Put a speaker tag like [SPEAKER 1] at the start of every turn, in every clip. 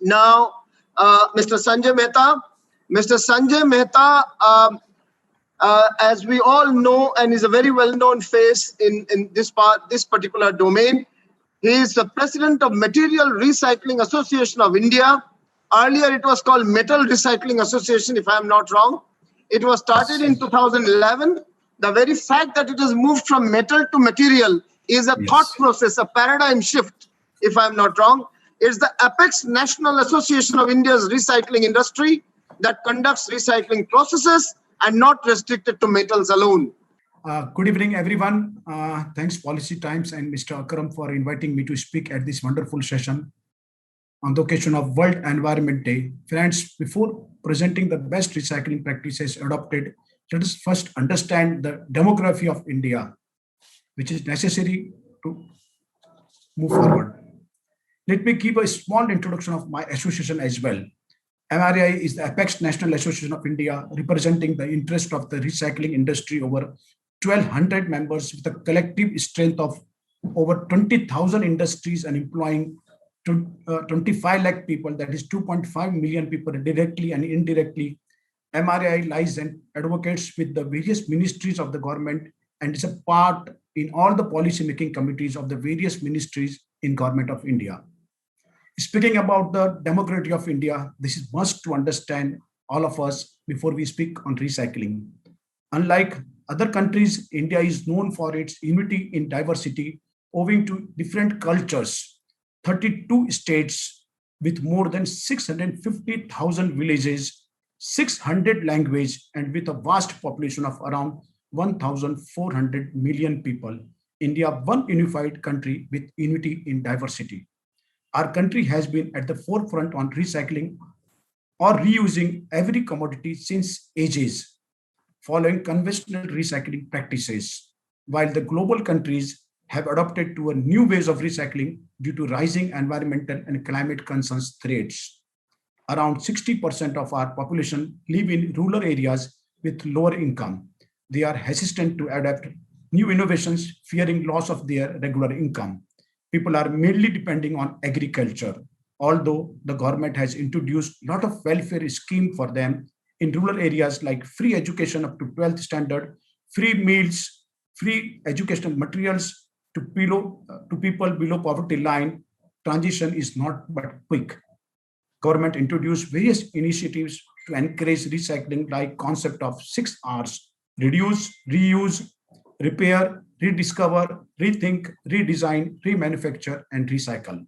[SPEAKER 1] Now, Mr. Sanjay Mehta. Mr. Sanjay Mehta, as we all know, and is a very well-known face in this particular domain. He is the president of Material Recycling Association of India. Earlier, it was called Metal Recycling Association, if I'm not wrong. It was started in 2011. The very fact that it has moved from metal to material is a thought process, a paradigm shift, if I'm not wrong. It's the apex National Association of India's recycling industry that conducts recycling processes and not restricted to metals alone.
[SPEAKER 2] Good evening, everyone. Thanks, Policy Times and Mr. Akram for inviting me to speak at this wonderful session on the occasion of World Environment Day. Friends, before presenting the best recycling practices adopted, let us first understand the demography of India, which is necessary to move forward. Let me give a small introduction of my association as well. MRAI is the apex National Association of India, representing the interest of the recycling industry. Over 1,200 members with a collective strength of over 20,000 industries and employing 25 lakh people, that is 2.5 million people directly and indirectly. MRAI lies and advocates with the various ministries of the government and is a part in all the policy making committees of the various ministries in Government of India. Speaking about the demography of India, this is must to understand all of us before we speak on recycling. Unlike other countries, India is known for its unity in diversity owing to different cultures. 32 states with more than 650,000 villages, 600 languages, and with a vast population of around 1,400 million people. India, one unified country with unity in diversity. Our country has been at the forefront on recycling or reusing every commodity since ages, following conventional recycling practices, while the global countries have adopted to a new ways of recycling due to rising environmental and climate concerns threats. Around 60% of our population live in rural areas with lower income. They are hesitant to adapt new innovations, fearing loss of their regular income. People are mainly depending on agriculture, although the government has introduced a lot of welfare scheme for them in rural areas like free education up to 12th standard, free meals, free educational materials to people below poverty line. Transition is not but quick. Government introduced various initiatives to encourage recycling, like concept of 6 Rs: reduce, reuse, repair, rediscover, rethink, redesign, remanufacture, and recycle.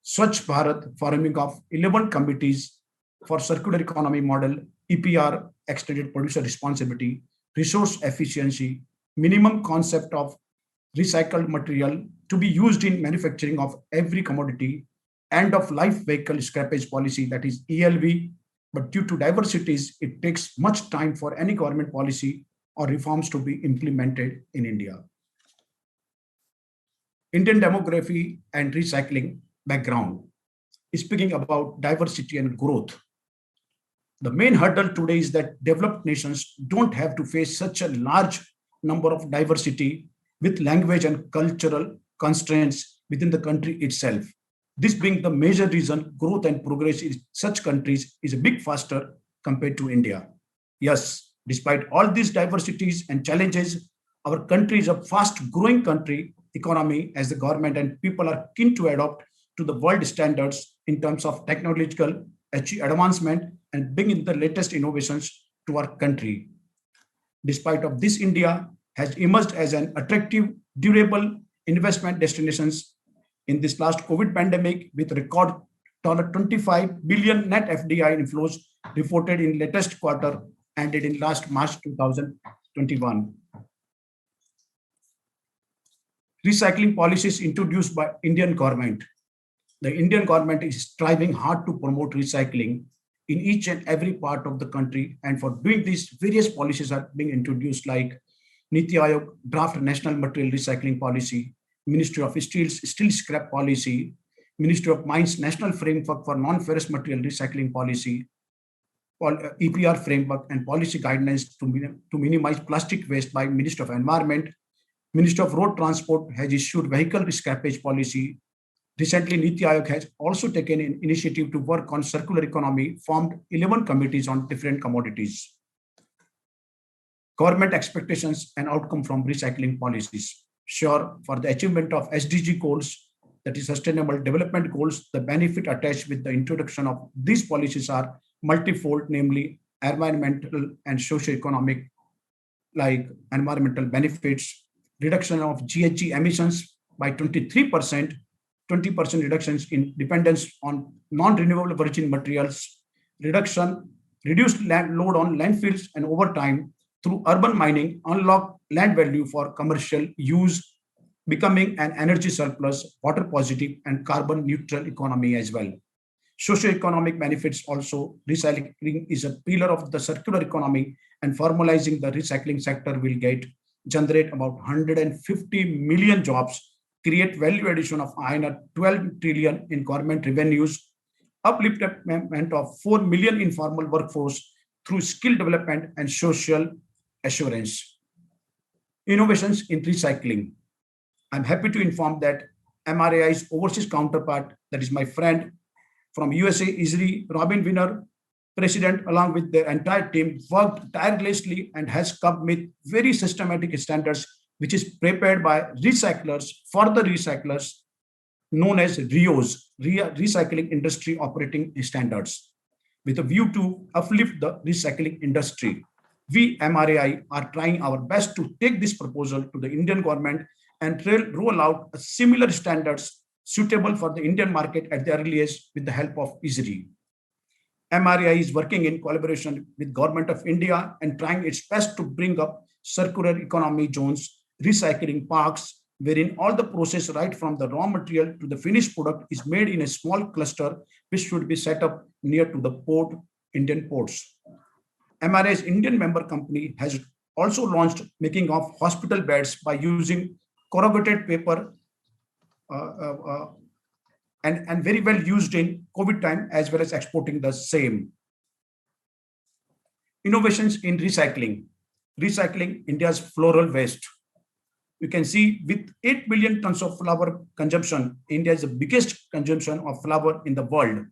[SPEAKER 2] Swachh Bharat, forming of 11 committees for circular economy model, EPR, extended producer responsibility, resource efficiency, minimum concept of recycled material to be used in manufacturing of every commodity, end of life vehicle scrappage policy, that is ELV. But due to diversities, it takes much time for any government policy or reforms to be implemented in India. Indian demography and recycling background. Speaking about diversity and growth, the main hurdle today is that developed nations don't have to face such a large number of diversity with language and cultural constraints within the country itself. This being the major reason growth and progress in such countries is a bit faster compared to India. Yes, despite all these diversities and challenges, our country is a fast growing country economy as the government and people are keen to adopt to the world standards in terms of technological advancement and bring in the latest innovations to our country. Despite of this, India has emerged as an attractive, durable investment destinations in this last COVID pandemic with record $25 billion net FDI inflows reported in latest quarter ended in last March 2021. Recycling policies introduced by Indian government. The Indian government is striving hard to promote recycling in each and every part of the country. And for doing this, various policies are being introduced like Niti Aayog draft National Material Recycling Policy, Ministry of Steel Scrap Policy, Ministry of Mines National Framework for Non-Ferrous Material Recycling Policy, EPR framework and policy guidelines to minimize plastic waste by Ministry of Environment. Ministry of Road Transport has issued vehicle scrappage policy. Recently, Niti Aayog has also taken an initiative to work on circular economy, formed 11 committees on different commodities. Government expectations and outcome from recycling policies. Sure, for the achievement of SDG goals, that is Sustainable Development Goals, the benefit attached with the introduction of these policies are multifold, namely environmental and socio-economic, like environmental benefits, reduction of GHG emissions by 23%, 20% reductions in dependence on non-renewable virgin materials, reduced land load on landfills, and over time, through urban mining, unlock land value for commercial use, becoming an energy surplus, water positive, and carbon neutral economy as well. Socio-economic benefits also, recycling is a pillar of the circular economy, and formalizing the recycling sector will generate about 150 million jobs, create value addition of INR 12 trillion in government revenues, upliftment of 4 million informal workforce through skill development and social assurance. Innovations in recycling. I'm happy to inform that MRAI's overseas counterpart, that is my friend from USA, Isri Robin Winner, president, along with their entire team, worked tirelessly and has come with very systematic standards, which is prepared by recyclers for the recyclers, known as RIOs, Recycling Industry Operating Standards, with a view to uplift the recycling industry. We, MRAI, are trying our best to take this proposal to the Indian government and roll out a similar standards suitable for the Indian market at the earliest with the help of ISRI. MRAI is working in collaboration with Government of India and trying its best to bring up circular economy zones, recycling parks, wherein all the process right from the raw material to the finished product is made in a small cluster, which should be set up near to the port, Indian ports. MRAI's Indian member company has also launched making of hospital beds by using corrugated paper and very well used in COVID time, as well as exporting the same. Innovations in recycling. Recycling India's floral waste. You can see with 8 billion tons of flower consumption, India is the biggest consumption of flower in the world.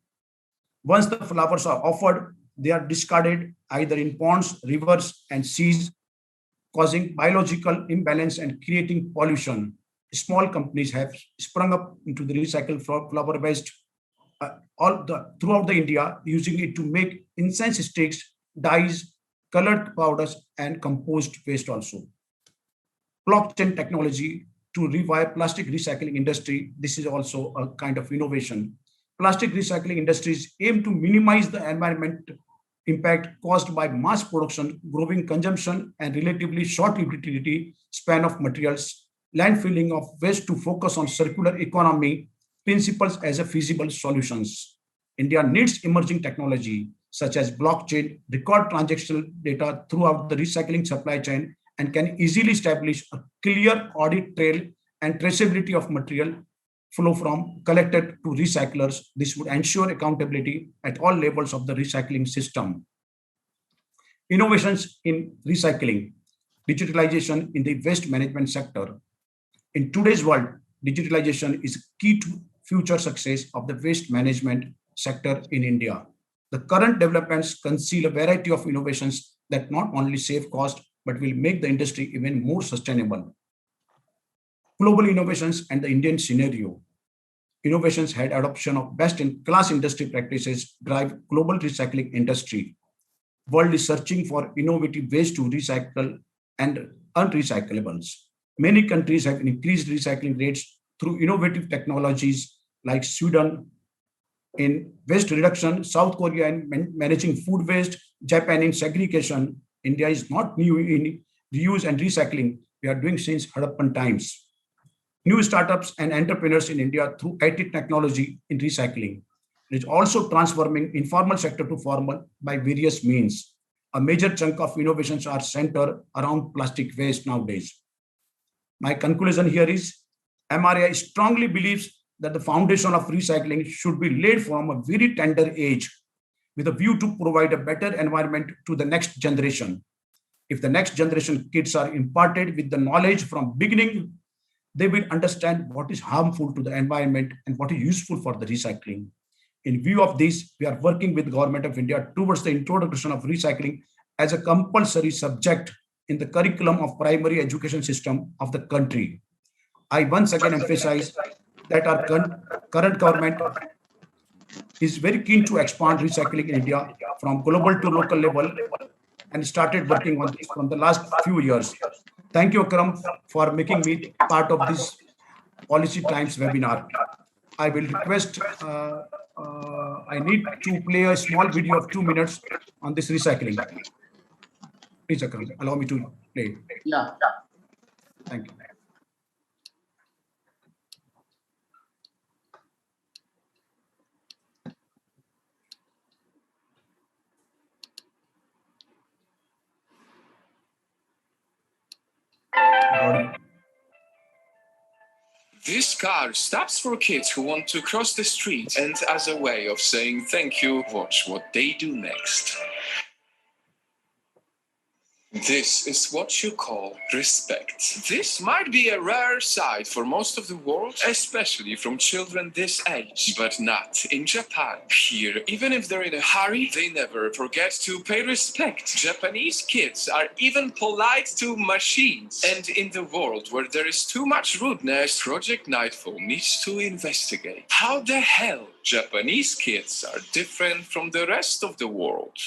[SPEAKER 2] Once the flowers are offered, they are discarded either in ponds, rivers, and seas, causing biological imbalance and creating pollution. Small companies have sprung up into the recycled flower waste throughout the India, using it to make incense sticks, dyes, colored powders, and compost waste also. Blockchain technology to revive plastic recycling industry. This is also a kind of innovation. Plastic recycling industries aim to minimize the environment impact caused by mass production, growing consumption, and relatively short utility span of materials, landfilling of waste to focus on circular economy principles as a feasible solutions. India needs emerging technology such as blockchain, record transactional data throughout the recycling supply chain, and can easily establish a clear audit trail and traceability of material flow from collected to recyclers. This would ensure accountability at all levels of the recycling system. Innovations in recycling, digitalization in the waste management sector. In today's world, digitalization is key to future success of the waste management sector in India. The current developments conceal a variety of innovations that not only save cost, but will make the industry even more sustainable. Global innovations and the Indian scenario. Innovations had adoption of best-in-class industry practices drive global recycling industry. World is searching for innovative ways to recycle and unrecyclables. Many countries have increased recycling rates through innovative technologies like Sweden in waste reduction, South Korea in managing food waste, Japan in segregation. India is not new in reuse and recycling. We are doing since Harappan times. New startups and entrepreneurs in India through IT technology in recycling. It is also transforming informal sector to formal by various means. A major chunk of innovations are centered around plastic waste nowadays. My conclusion here is MRAI strongly believes that the foundation of recycling should be laid from a very tender age with a view to provide a better environment to the next generation. If the next generation kids are imparted with the knowledge from beginning, they will understand what is harmful to the environment and what is useful for the recycling. In view of this, we are working with the Government of India towards the introduction of recycling as a compulsory subject in the curriculum of primary education system of the country. I once again emphasize that our current government is very keen to expand recycling in India from global to local level and started working on this from the last few years. Thank you, Akram, for making me part of this Policy Times webinar. I will request, I need to play a small video of 2 minutes on this recycling. Please, Akram, allow me to play.
[SPEAKER 1] Yeah.
[SPEAKER 2] Thank you.
[SPEAKER 3] This car stops for kids who want to cross the street, and as a way of saying thank you, watch what they do next. This is what you call respect. This might be a rare sight for most of the world, especially from children this age, but not in Japan. Here, even if they're in a hurry, they never forget to pay respect. Japanese kids are even polite to machines. And in the world where there is too much rudeness, Project Nightfall needs to investigate how the hell Japanese kids are different from the rest of the world.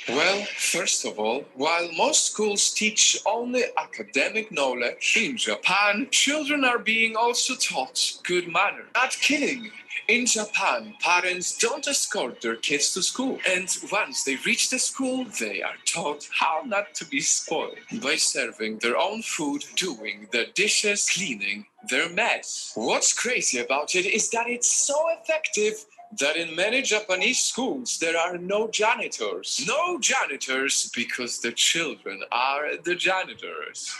[SPEAKER 3] Well, first of all, while most schools teach only academic knowledge, in Japan, children are being also taught good manners. Not kidding. In Japan, parents don't escort their kids to school. And once they reach the school, they are taught how not to be spoiled by serving their own food, doing the dishes, cleaning their mess. What's crazy about it is that it's so effective that in many Japanese schools there are no janitors. No janitors because the children are the janitors.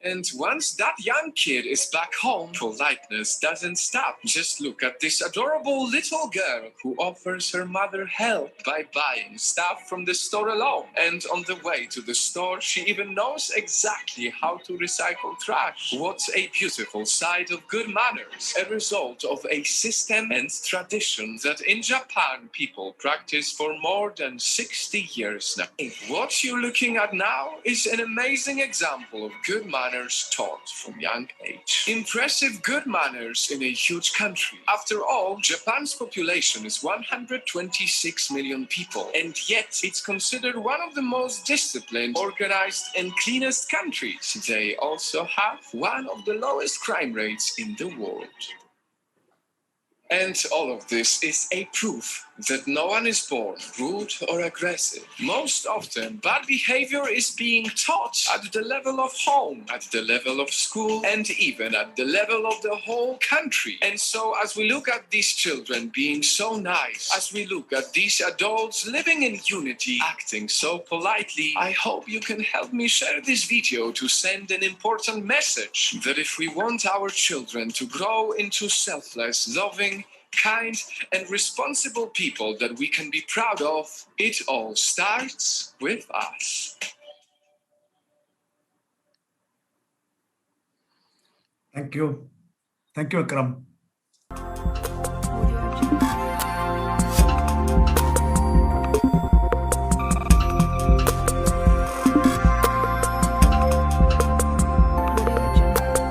[SPEAKER 3] And once that young kid is back home, politeness doesn't stop. Just look at this adorable little girl who offers her mother help by buying stuff from the store alone. And on the way to the store, she even knows exactly how to recycle trash. What a beautiful side of good manners. A result of a system and tradition that in Japan people practice for more than 60 years now. What you're looking at now is an amazing example of good manners taught from young age. Impressive good manners in a huge country. After all, Japan's population is 126 million people, and yet it's considered one of the most disciplined, organized, and cleanest countries. They also have one of the lowest crime rates in the world. And all of this is a proof that no one is born rude or aggressive. Most often, bad behavior is being taught at the level of home, at the level of school, and even at the level of the whole country. And so, as we look at these children being so nice, as we look at these adults living in unity, acting so politely, I hope you can help me share this video to send an important message that if we want our children to grow into selfless, loving, kind, and responsible people that we can be proud of, it all starts with us.
[SPEAKER 2] Thank you. Thank you, Akram.